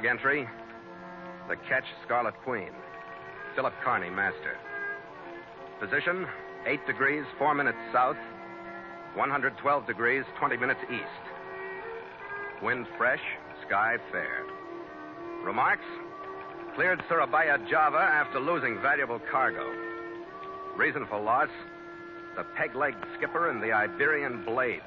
log entry, the ketch Scarlet Queen. Philip Carney, master. Position, 8 degrees, 4 minutes south, 112 degrees, 20 minutes east. Wind fresh, sky fair. Remarks? Cleared Surabaya, Java after losing valuable cargo. Reason for loss? The Pegleg skipper and the Iberian blade.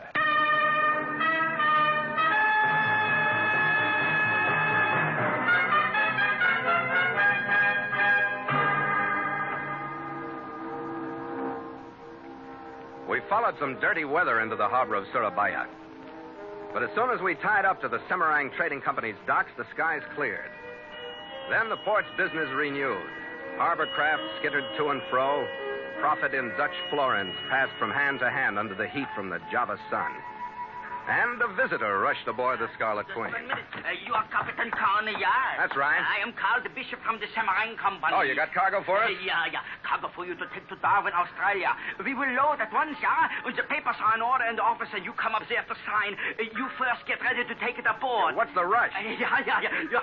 We followed some dirty weather into the harbor of Surabaya. But as soon as we tied up to the Semarang Trading Company's docks, the skies cleared. Then the port's business renewed. Harbor craft skittered to and fro. Profit in Dutch florins passed from hand to hand under the heat from the Java sun. And a visitor rushed aboard the Scarlet Queen. You are Captain Carney, yeah? That's right. I am Carl the Bishop from the Semarang Company. Oh, you got cargo for us? Yeah. Cargo for you to take to Darwin, Australia. We will load at once, yeah? And the papers are in order in the office, and you come up there to sign. You first get ready to take it aboard. What's the rush? Yeah,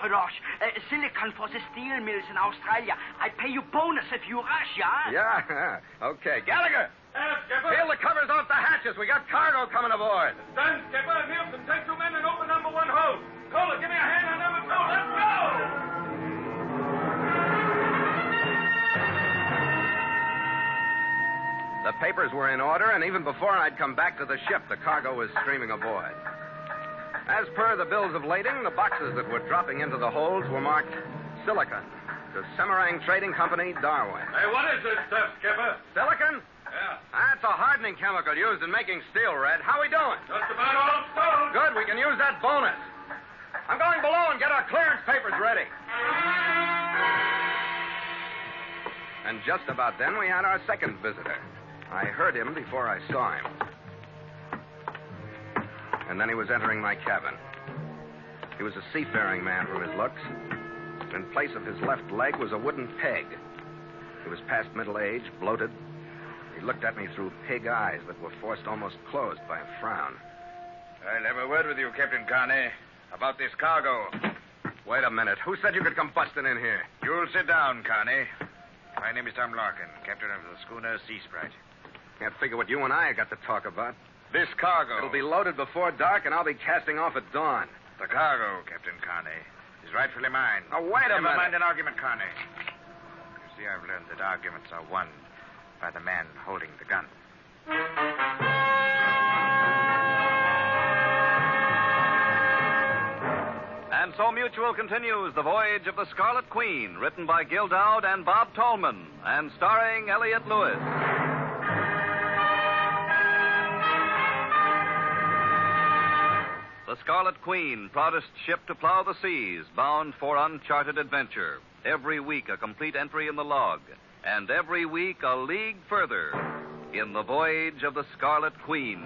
rush. Silicon for the steel mills in Australia. I pay you bonus if you rush, yeah? Yeah. Okay. Gallagher! Skipper. Peel the covers off the hatches. We got cargo coming aboard. Done, Skipper. Nielsen, take 2 men and open number 1 hold. Kohler, give me a hand on number 2. Let's go! The papers were in order, and even before I'd come back to the ship, the cargo was streaming aboard. As per the bills of lading, the boxes that were dropping into the holds were marked Silicon to Semarang Trading Company, Darwin. Hey, what is this stuff, Skipper? Silicon? Yeah. That's a hardening chemical used in making steel, Red. How we doing? Just about all stowed. Good, we can use that bonus. I'm going below and get our clearance papers ready. And just about then, we had our second visitor. I heard him before I saw him. And then he was entering my cabin. He was a seafaring man from his looks. In place of his left leg was a wooden peg. He was past middle age, bloated. He looked at me through pig eyes that were forced almost closed by a frown. I'll have a word with you, Captain Carney, about this cargo. Wait a minute. Who said you could come busting in here? You'll sit down, Carney. My name is Tom Larkin, captain of the schooner Sea Sprite. Can't figure what you and I got to talk about. This cargo... It'll be loaded before dark, and I'll be casting off at dawn. The cargo, Captain Carney, is rightfully mine. Now, wait a minute. Never mind an argument, Carney. You see, I've learned that arguments are won by the man holding the gun. And so Mutual continues The Voyage of the Scarlet Queen, written by Gil Dowd and Bob Tallman, and starring Elliott Lewis. The Scarlet Queen, proudest ship to plow the seas, bound for uncharted adventure. Every week a complete entry in the log, and every week a league further in The Voyage of the Scarlet Queen.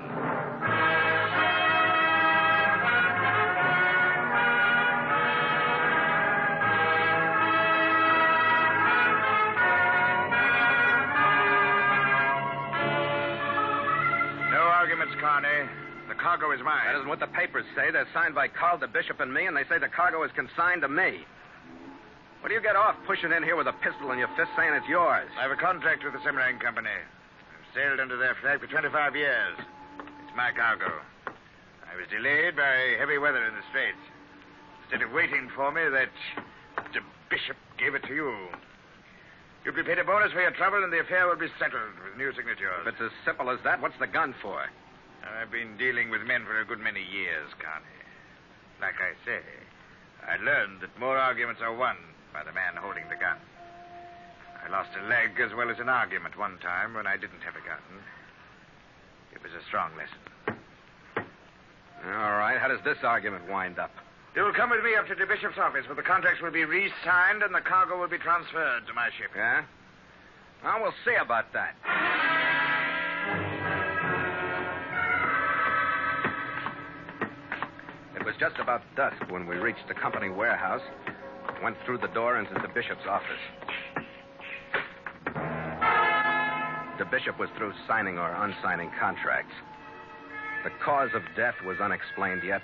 No arguments, Carney. The cargo is mine. That isn't what the papers say. They're signed by Carl the Bishop and me, and they say the cargo is consigned to me. What do you get off pushing in here with a pistol in your fist saying it's yours? I have a contract with the Semarang Company. I've sailed under their flag for 25 years. It's my cargo. I was delayed by heavy weather in the Straits. Instead of waiting for me, that the Bishop gave it to you. You'll be paid a bonus for your trouble, and the affair will be settled with new signatures. If it's as simple as that, what's the gun for? I've been dealing with men for a good many years, Carney. Like I say, I learned that more arguments are won by the man holding the gun. I lost a leg as well as an argument one time when I didn't have a gun. It was a strong lesson. All right. How does this argument wind up? You'll come with me up to the Bishop's office where the contracts will be re-signed and the cargo will be transferred to my ship. Yeah? Well, we'll see about that. It was just about dusk when we reached the company warehouse, went through the door into the Bishop's office. The Bishop was through signing or unsigning contracts. The cause of death was unexplained yet.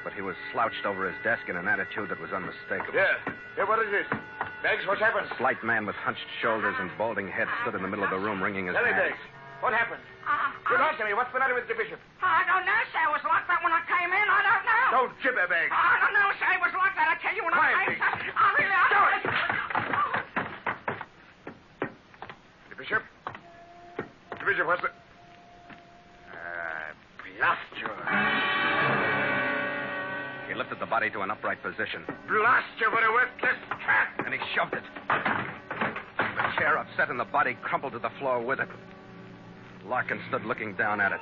but he was slouched over his desk in an attitude that was unmistakable. Yeah, what is this? Beggs, what's happened? A slight man with hunched shoulders and balding head stood in the middle of the room wringing his Tell me, hands. Beggs, what happened? Good answer me. What's the matter with the bishop? I don't know, sir. It was like that when I came in. I don't know. Don't gibber, Beggs. I don't know, sir. It was like that. I tell you when I Quiet, came, Beggs. sir. I really... The bishop? The bishop, what's the... blast you. He lifted the body to an upright position, Blast you for a worthless cat. and he shoved it. The chair, upset, and the body crumpled to the floor with it. Larkin stood looking down at it.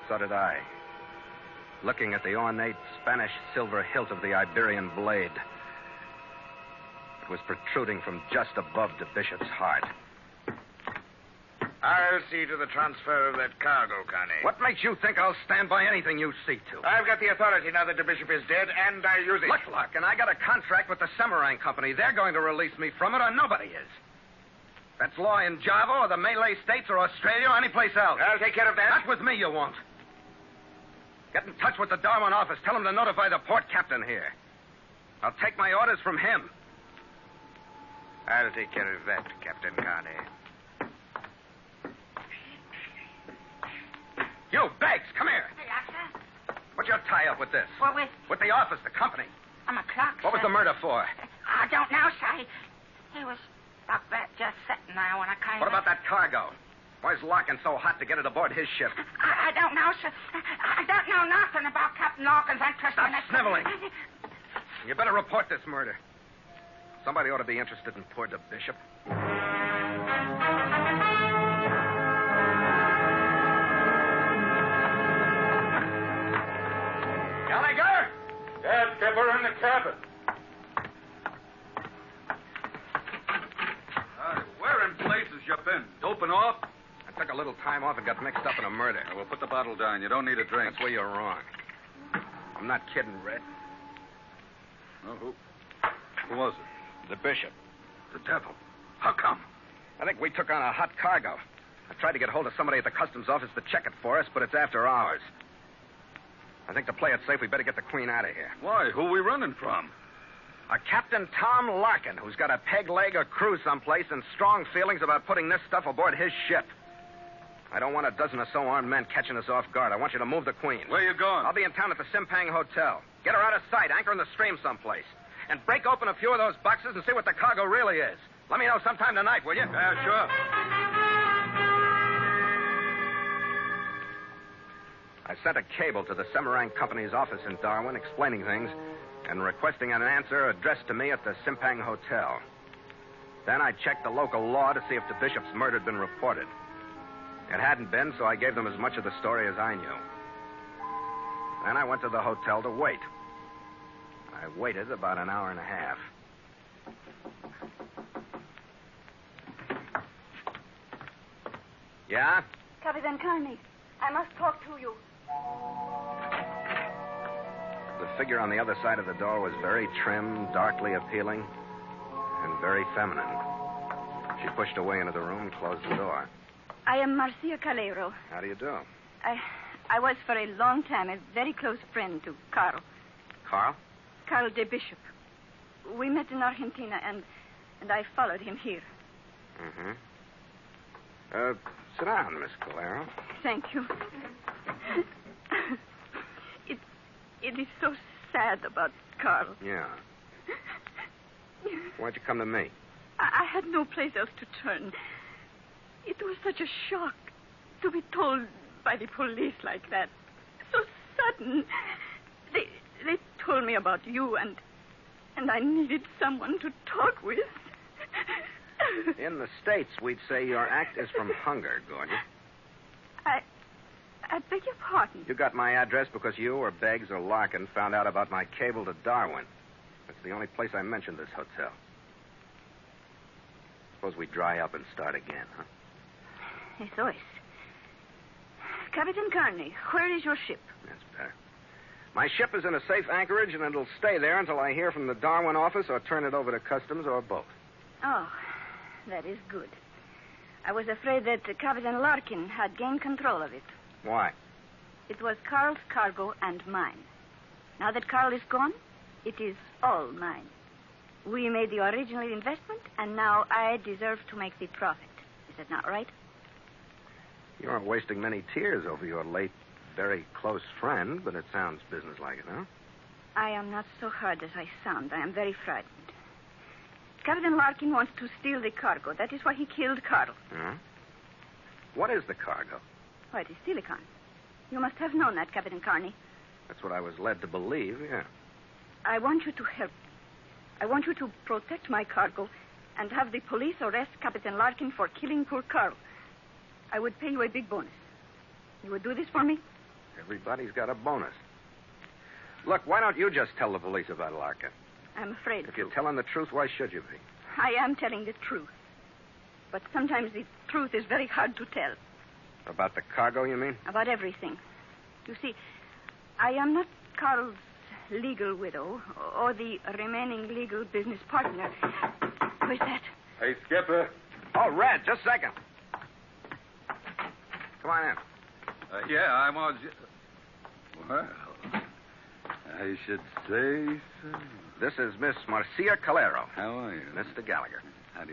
So did I, looking at the ornate Spanish silver hilt of the Iberian blade. It was protruding from just above the bishop's heart. I'll see to the transfer of that cargo, Connie. What makes you think I'll stand by anything you see to? I've got the authority now that the bishop is dead, and I use it. Look, Larkin, I got a contract with the Semarang Company. They're going to release me from it, or nobody is. That's law in Java, or the Malay States, or Australia, or any place else. I'll take care of that. Not with me, you won't. Get in touch with the Darwin office. Tell them to notify the port captain here. I'll take my orders from him. I'll take care of that, Captain Carney. You, Beggs, come here. Yes, sir. What's your tie-up with this? Well, with... With the office, the company. I'm a clerk, What was sir. the murder for? I don't know, sir. He was like that just sitting there when I came What in. about that cargo? Why is Larkin so hot to get it aboard his ship? I don't know, sir. I don't know nothing about Captain Larkin's interest Stop in it. sniveling. You better report this murder. Somebody ought to be interested in poor the bishop. Gallagher! Yeah, Skipper, in the cabin. Where in places you been? Doping off? I took a little time off and got mixed up in a murder. We'll put the bottle down. You don't need a drink. That's where you're wrong. I'm not kidding, Red. Oh, who was it? The bishop. The devil. How come? I think we took on a hot cargo. I tried to get hold of somebody at the customs office to check it for us, but it's after hours. I think to play it safe, we better get the Queen out of here. Why? Who are we running from? A Captain Tom Larkin, who's got a Pegleg or crew someplace and strong feelings about putting this stuff aboard his ship. I don't want a dozen or so armed men catching us off guard. I want you to move the Queen. Where you going? I'll be in town at the Simpang Hotel. Get her out of sight, anchor in the stream someplace. And break open a few of those boxes and see what the cargo really is. Let me know sometime tonight, will you? Yeah, sure. I sent a cable to the Semarang Company's office in Darwin explaining things and requesting an answer addressed to me at the Simpang Hotel. Then I checked the local law to see if the bishop's murder had been reported. It hadn't been, so I gave them as much of the story as I knew. Then I went to the hotel to wait. I waited about an hour and a half. Yeah? Captain Carney, I must talk to you. The figure on the other side of the door was very trim, darkly appealing, and very feminine. She pushed her way into the room and closed the door. I am Marcia Calero. How do you do? I was for a long time a very close friend to Carl. Carl? Carl de Bishop. We met in Argentina, and I followed him here. Mm-hmm. Sit down, Miss Calero. Thank you. It is so sad about Carl. Yeah. Why'd you come to me? I had no place else to turn. It was such a shock to be told by the police like that. So sudden. They told me about you, and I needed someone to talk with. In the States, we'd say your act is from hunger, Gordon. I beg your pardon. You got my address because you or Beggs or Larkin found out about my cable to Darwin. That's the only place I mentioned this hotel. Suppose we dry up and start again, huh? Eso es. Captain Carney, where is your ship? That's better. My ship is in a safe anchorage, and it'll stay there until I hear from the Darwin office or turn it over to customs or both. Oh, that is good. I was afraid that Captain Larkin had gained control of it. Why? It was Carl's cargo and mine. Now that Carl is gone, it is all mine. We made the original investment, and now I deserve to make the profit. Is that not right? You aren't wasting many tears over your late, very close friend, but it sounds businesslike enough. I am not so hard as I sound. I am very frightened. Captain Larkin wants to steal the cargo. That is why he killed Carl. Huh? What is the cargo? Oh, it is silicon. You must have known that, Captain Carney. That's what I was led to believe, yeah. I want you to help. I want you to protect my cargo and have the police arrest Captain Larkin for killing poor Carl. I would pay you a big bonus. You would do this for me? Everybody's got a bonus. Look, why don't you just tell the police about Larkin? I'm afraid If you're telling the truth, why should you be? I am telling the truth. But sometimes the truth is very hard to tell. About the cargo, you mean? About everything. You see, I am not Carl's legal widow or the remaining legal business partner. Who is that? Hey, Skipper. Oh, Red, just a second. Come on in. Yeah, I'm on... Well, I should say so. This is Miss Marcia Calero. How are you? Mr. Gallagher. How do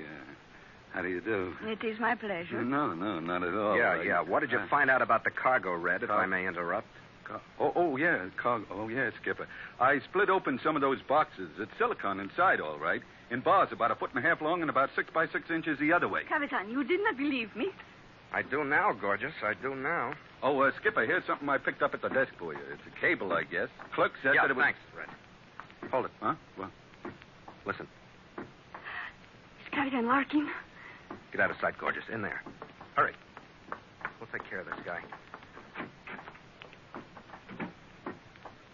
you do? It is my pleasure. No, not at all. Yeah. What did you find out about the cargo, Red, if I may interrupt? Yeah, Skipper. I split open some of those boxes. It's silicon inside, all right. In bars about 1.5 feet long and about 6 by 6 inches the other way. Capitan, you did not believe me. I do now, gorgeous. I do now. Oh, Skipper, here's something I picked up at the desk for you. It's a cable, I guess. Clerk said that it was... thanks, Red. Hold it. Huh? What? Listen. Is Captain Larkin? Get out of sight, gorgeous. In there. Hurry. We'll take care of this guy.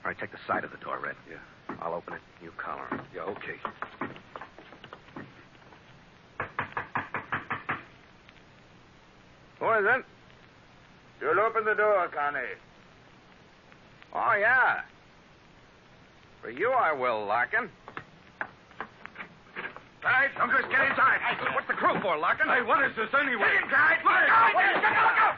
All right, take the side of the door, Red. Yeah. I'll open it. You collar him. Yeah, okay. Who is it? You'll open the door, Connie. Oh, yeah. For you, I will, Larkin. All right, Uncas, get inside. Hey, what's the crew for, Larkin? Hey, what is this anyway? Get inside. Look out!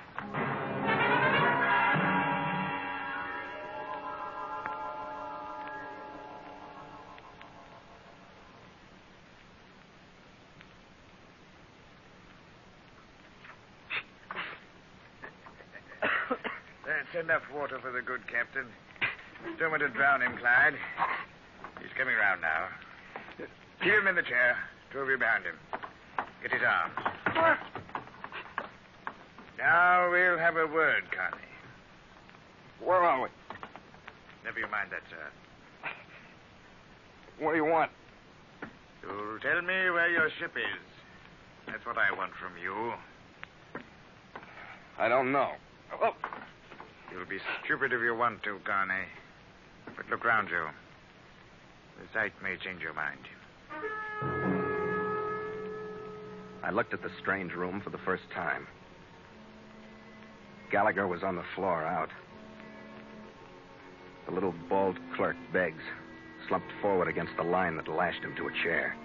That's enough water for the good captain. Don't want to drown him, Clyde. He's coming round now. Keep him in the chair. Two of you behind him. Get his arms. Now we'll have a word, Connie. Where are we? Never you mind that, sir. What do you want? You'll tell me where your ship is. That's what I want from you. I don't know. Oh. You'll be stupid if you want to, Connie. But look round you. The sight may change your mind. I looked at the strange room for the first time. Gallagher was on the floor out. The little bald clerk, Beggs, slumped forward against the line that lashed him to a chair.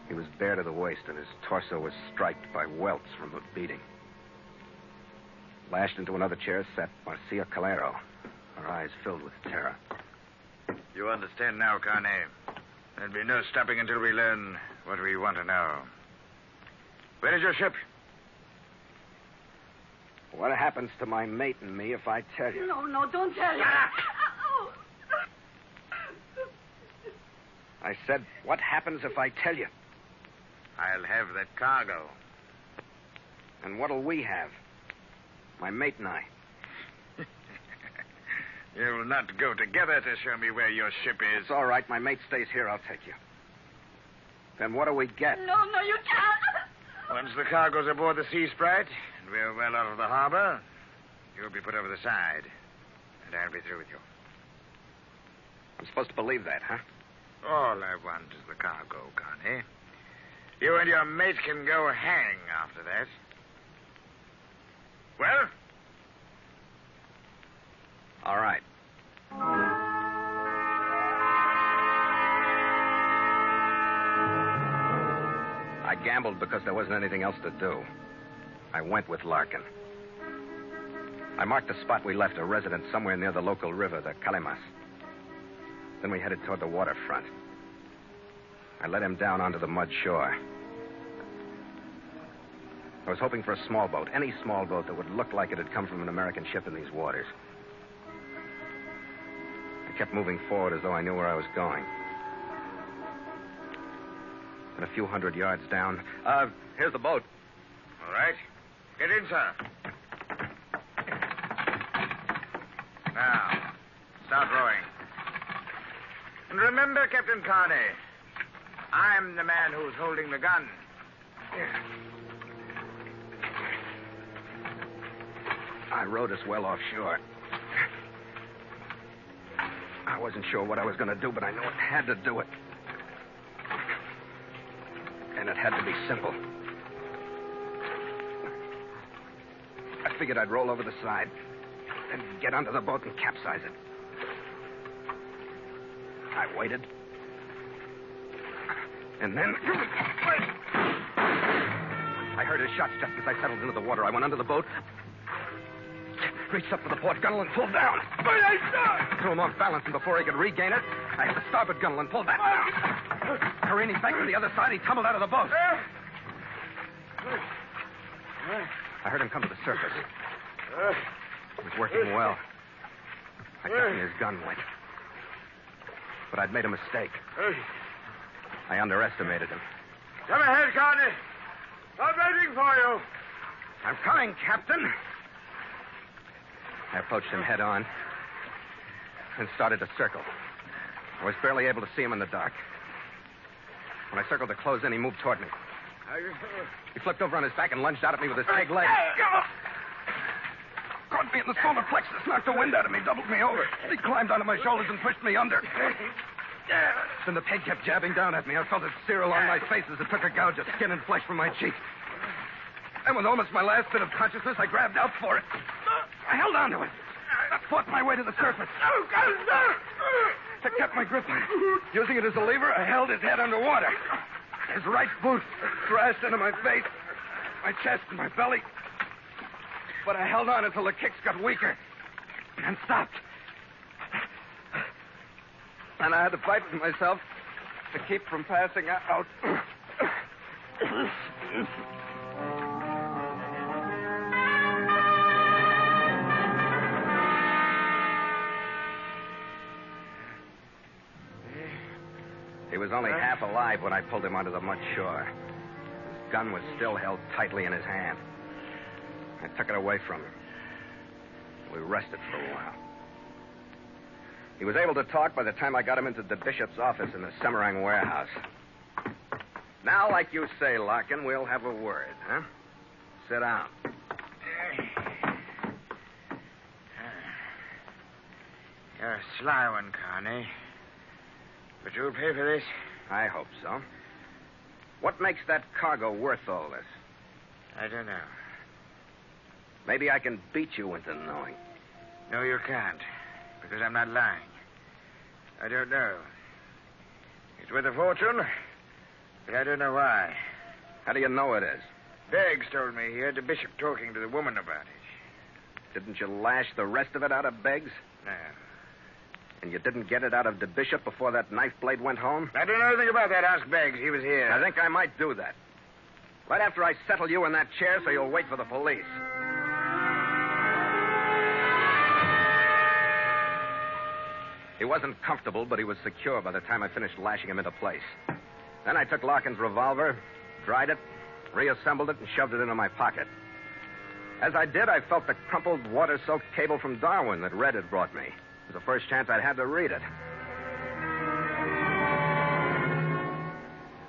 He was bare to the waist, and his torso was striped by welts from the beating. Lashed into another chair sat Marcia Calero, her eyes filled with terror. You understand now, Connie. There'll be no stopping until we learn what we want to know. Where is your ship? What happens to my mate and me if I tell you? No, don't tell me. I said, what happens if I tell you? I'll have that cargo. And what'll we have? My mate and I. You'll not go together to show me where your ship is. It's all right. My mate stays here. I'll take you. Then what do we get? No, you can't. Once the cargo's aboard the Sea Sprite, and we're well out of the harbor, you'll be put over the side. And I'll be through with you. I'm supposed to believe that, huh? All I want is the cargo, Connie. You and your mate can go hang after that. Well? All right. I gambled because there wasn't anything else to do. I went with Larkin. I marked the spot we left, a residence somewhere near the local river, the Calimas. Then we headed toward the waterfront. I led him down onto the mud shore. I was hoping for a small boat, any small boat that would look like it had come from an American ship in these waters. I kept moving forward as though I knew where I was going. And a few hundred yards down... here's the boat. All right. Get in, sir. Now, start rowing. And remember, Captain Carney, I'm the man who's holding the gun. I rowed us well offshore. I wasn't sure what I was going to do, but I knew it had to do it. And it had to be simple. I figured I'd roll over the side and get under the boat and capsize it. I waited. And then... I heard his shots just as I settled into the water. I went under the boat, reached up for the port gunnel and pulled down. Threw him off balance, and before he could regain it, I hit the starboard gunnel and pulled back down. Careening back to the other side, he tumbled out of the boat. I heard him come to the surface. He was working well. I got me his gun went. But I'd made a mistake. I underestimated him. Come ahead, Carney. I'm waiting for you. I'm coming, Captain. I approached him head on and started to circle. I was barely able to see him in the dark. When I circled to close in, he moved toward me. He flipped over on his back and lunged out at me with his peg leg. Caught me in the solar plexus, knocked the wind out of me, doubled me over. He climbed onto my shoulders and pushed me under. Then the peg kept jabbing down at me. I felt it sear along my face as it took a gouge of skin and flesh from my cheek. And with almost my last bit of consciousness, I grabbed out for it. I held on to it. I fought my way to the surface. I kept my grip on it. Using it as a lever, I held his head underwater. His right boot thrashed into my face, my chest, and my belly. But I held on until the kicks got weaker and stopped. And I had to fight with myself to keep from passing out. He was only half alive when I pulled him onto the mud shore. His gun was still held tightly in his hand. I took it away from him. We rested for a while. He was able to talk by the time I got him into the bishop's office in the Semarang warehouse. Now, like you say, Larkin, we'll have a word, huh? Sit down. You're a sly one, Carney. But you'll pay for this? I hope so. What makes that cargo worth all this? I don't know. Maybe I can beat you into knowing. No, you can't. Because I'm not lying. I don't know. It's worth a fortune, but I don't know why. How do you know it is? Beggs told me he heard the bishop talking to the woman about it. Didn't you lash the rest of it out of Beggs? No. And you didn't get it out of the bishop before that knife blade went home? I don't know anything about that. Ask Beggs. He was here. I think I might do that. Right after I settle you in that chair so you'll wait for the police. He wasn't comfortable, but he was secure by the time I finished lashing him into place. Then I took Larkin's revolver, dried it, reassembled it, and shoved it into my pocket. As I did, I felt the crumpled, water-soaked cable from Darwin that Red had brought me. It was the first chance I'd had to read it.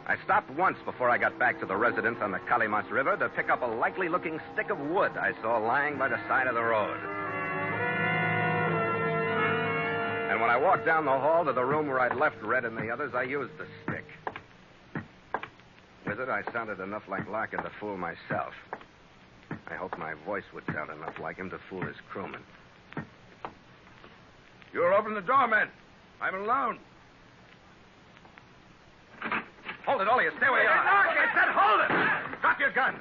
I stopped once before I got back to the residence on the Calimas River to pick up a likely-looking stick of wood I saw lying by the side of the road. And when I walked down the hall to the room where I'd left Red and the others, I used the stick. With it, I sounded enough like Larkin to fool myself. I hoped my voice would sound enough like him to fool his crewmen. You'll open the door, man. I'm alone. Hold it, all of you. Stay where you are. Look, I said hold it. Drop your guns.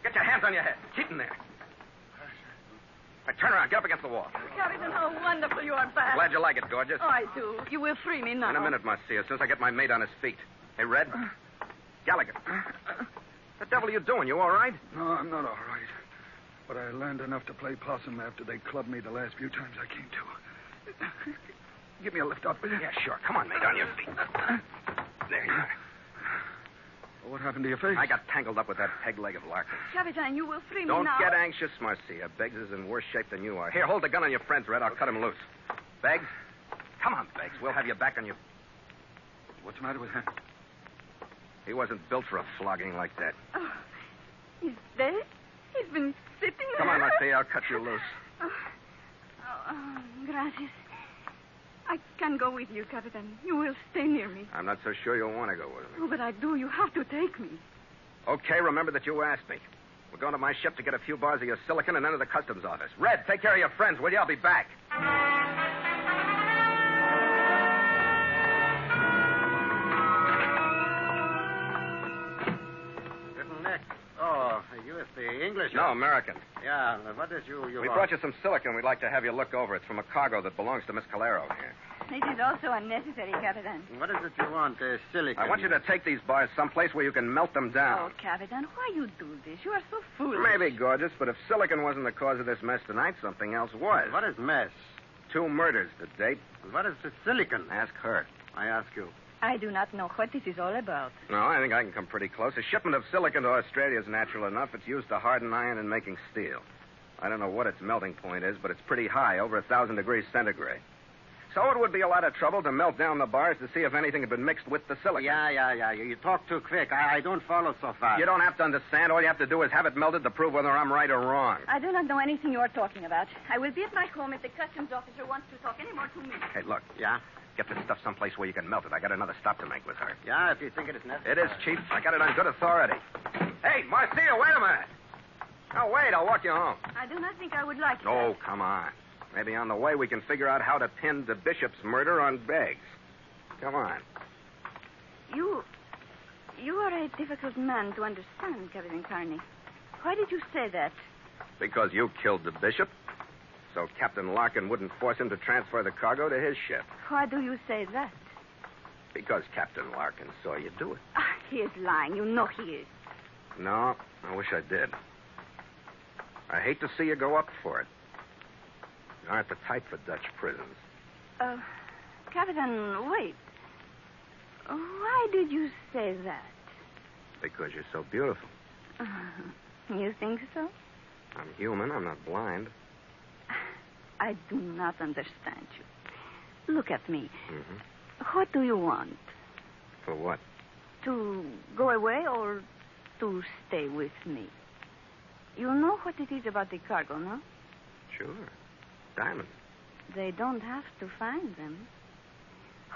Get your hands on your head. Keep them there. Right, turn around. Get up against the wall. Captain, how wonderful you are back. Glad you like it, gorgeous. Oh, I do. You will free me now. In a minute, Marcia, as soon as I get my mate on his feet. Hey, Red. Gallagher. The devil are you doing? You all right? No, I'm not all right. But I learned enough to play possum after they clubbed me the last few times I came to. Give me a lift up, will you? Yeah, sure. Come on, mate, on your feet. There you are. Well, what happened to your face? I got tangled up with that Pegleg of Larkin. Captain, you will free me Don't now. get anxious, Marcia. Beggs is in worse shape than you are. Here, hold the gun on your friends, Red. I'll cut him loose. Beggs? Come on, Beggs. We'll have you back on your... What's the matter with him? He wasn't built for a flogging like that. Oh, he's dead? He's been sitting Come there. on, Marcia. I'll cut you loose. Gracias. I can go with you, Captain. You will stay near me. I'm not so sure you'll want to go with me. Oh, but I do. You have to take me. Okay, remember that you asked me. We're going to my ship to get a few bars of your silicon and enter the customs office. Red, take care of your friends, will you? I'll be back. Nick. Oh, you is the English? No, American. Yeah, what is you We want? brought you some silicon we'd like to have you look over. It's from a cargo that belongs to Miss Calero here. It is also unnecessary, Captain. What is it you want? Silicon. I want you to take these bars someplace where you can melt them Oh, down. Captain, why you do this? You are so foolish. Maybe, gorgeous, but if silicon wasn't the cause of this mess tonight, something else was. What is mess? 2 murders to date. What is the silicon? Ask her. I ask you. I do not know what this is all about. No, I think I can come pretty close. A shipment of silicon to Australia is natural enough. It's used to harden iron and making steel. I don't know what its melting point is, but it's pretty high, over 1,000 degrees centigrade. So it would be a lot of trouble to melt down the bars to see if anything had been mixed with the silicon. Yeah. You talk too quick. I don't follow so fast. You don't have to understand. All you have to do is have it melted to prove whether I'm right or wrong. I do not know anything you are talking about. I will be at my home if the customs officer wants to talk any more to me. Hey, look. Yeah? Get this stuff someplace where you can melt it. I got another stop to make with her. Yeah, if you think it is necessary. It is, Chief. I got it on good authority. Hey, Marcia, wait a minute. Oh, wait. I'll walk you home. I do not think I would like it. Oh, come on. Maybe on the way we can figure out how to pin the bishop's murder on Beggs. Come on. You are a difficult man to understand, Captain Carney. Why did you say that? Because you killed the bishop? So Captain Larkin wouldn't force him to transfer the cargo to his ship. Why do you say that? Because Captain Larkin saw you do it. He is lying. You know he is. No, I wish I did. I hate to see you go up for it. You aren't the type for Dutch prisons. Captain, wait. Why did you say that? Because you're so beautiful. You think so? I'm human. I'm not blind. I do not understand you. Look at me. Mm-hmm. What do you want? For what? To go away or to stay with me? You know what it is about the cargo, no? Sure. Diamonds. They don't have to find them.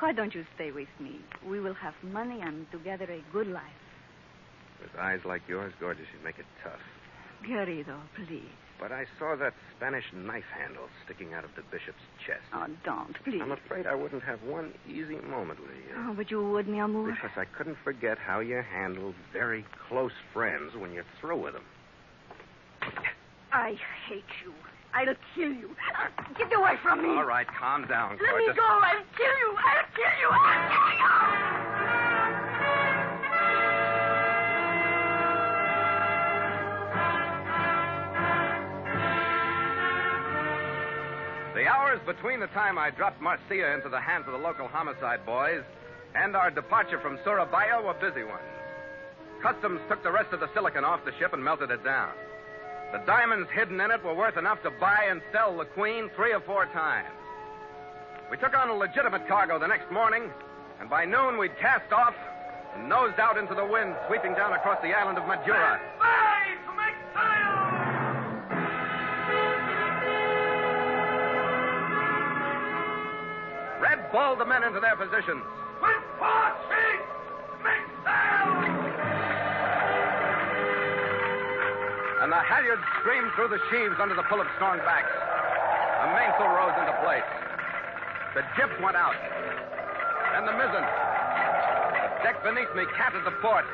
Why don't you stay with me? We will have money and together a good life. With eyes like yours, gorgeous, you'd make it tough. Querido, please. But I saw that Spanish knife handle sticking out of the bishop's chest. Oh, don't, please. I'm afraid I wouldn't have one easy moment with you. Oh, but you would, mi amor. Because I couldn't forget how you handled very close friends when you're through with them. I hate you. I'll kill you. Get away from me. All right, calm down, Let gorgeous. me go. I'll kill you. I'll kill you. I'll kill you. The hours between the time I dropped Marcia into the hands of the local homicide boys and our departure from Surabaya were busy ones. Customs took the rest of the silicon off the ship and melted it down. The diamonds hidden in it were worth enough to buy and sell the Queen 3 or 4 times. We took on a legitimate cargo the next morning, and by noon we'd cast off and nosed out into the wind, sweeping down across the island of Madura. Red balled the men into their positions. And the halyards streamed through the sheaves under the pull of strong backs. The mainsail rose into place. The jib went out. Then the mizzen. The deck beneath me canted the port.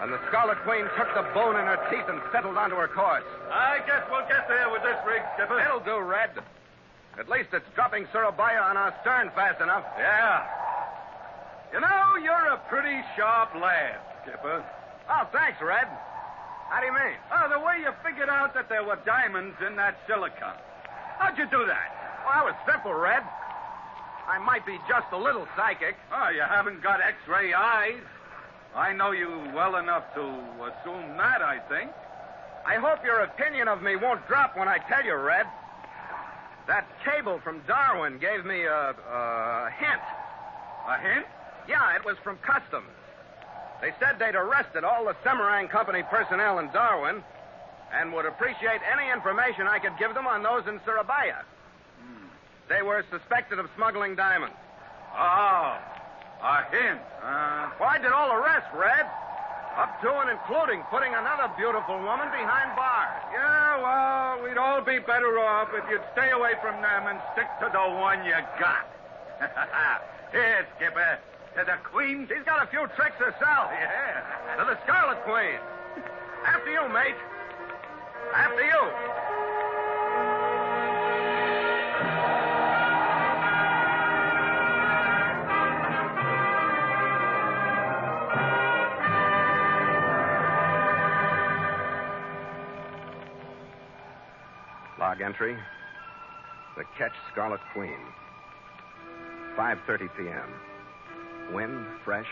And the Scarlet Queen took the bone in her teeth and settled onto her course. I guess we'll get there with this rig, Skipper. It'll do, Red. At least it's dropping Surabaya on our stern fast enough. Yeah. You know, you're a pretty sharp lad, Skipper. Oh, thanks, Red. How do you mean? Oh, the way you figured out that there were diamonds in that silicon. How'd you do that? Well, that was simple, Red. I might be just a little psychic. Oh, you haven't got X-ray eyes. I know you well enough to assume that, I think. I hope your opinion of me won't drop when I tell you, Red. That cable from Darwin gave me a hint. A hint? Yeah, it was from Customs. They said they'd arrested all the Semarang Company personnel in Darwin and would appreciate any information I could give them on those in Surabaya. They were suspected of smuggling diamonds. Oh, a hint. Well, I did all the rest, Red. Up to and including putting another beautiful woman behind bars. Yeah, well, we'd all be better off if you'd stay away from them and stick to the one you got. Here, Skipper, to the Queen. She's got a few tricks herself. Yeah. To the Scarlet Queen. After you, mate. After you. Log entry. The Ketch Scarlet Queen. 5:30 p.m. Wind fresh.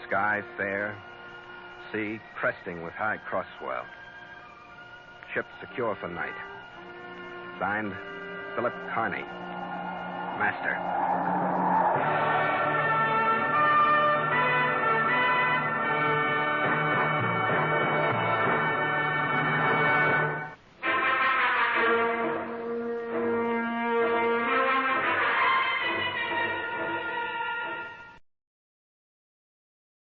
Sky fair. Sea cresting with high cross swell. Ship secure for night. Signed, Philip Carney, Master.